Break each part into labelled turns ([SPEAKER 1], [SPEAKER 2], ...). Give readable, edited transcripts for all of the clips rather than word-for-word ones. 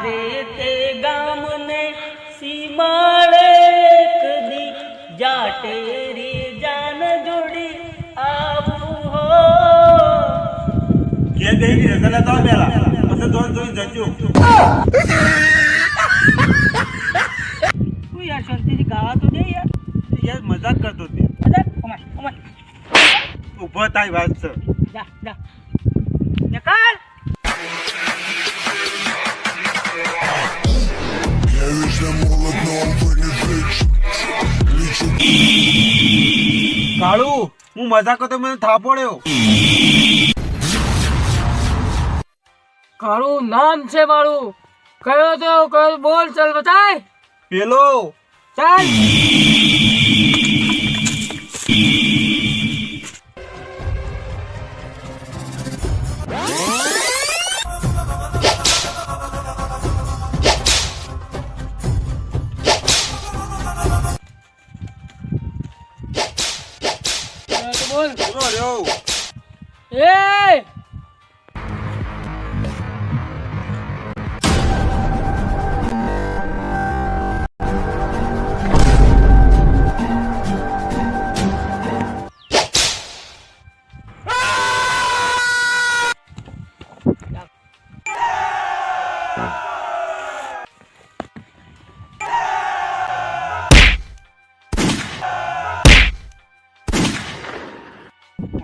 [SPEAKER 1] મારે તે ગામને સીમાડે કદી જાટેરી જાન જોડી આવું હો
[SPEAKER 2] કે દેવી રસલા તો પેલા પછી જોઈ જજો
[SPEAKER 1] તું યાર શાંતિથી ગાવા તો દે યાર
[SPEAKER 2] યાર મજાક કરતો તે
[SPEAKER 1] મજાક કમાય
[SPEAKER 2] ઉભો થાય વાત છે
[SPEAKER 1] જા નકલ
[SPEAKER 2] કાળુ હું મજાક કરતો મને થાપોડ્યો
[SPEAKER 1] કાળું નામ છે મારું કયો તો કયો બોલ ચાલ બતાય
[SPEAKER 2] પેલો
[SPEAKER 1] ચાલ બોલ
[SPEAKER 2] પૂરો રહ્યો
[SPEAKER 1] એ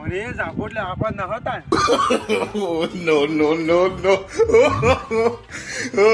[SPEAKER 2] અરે જાપો એટલે આપા ન હતા
[SPEAKER 3] no.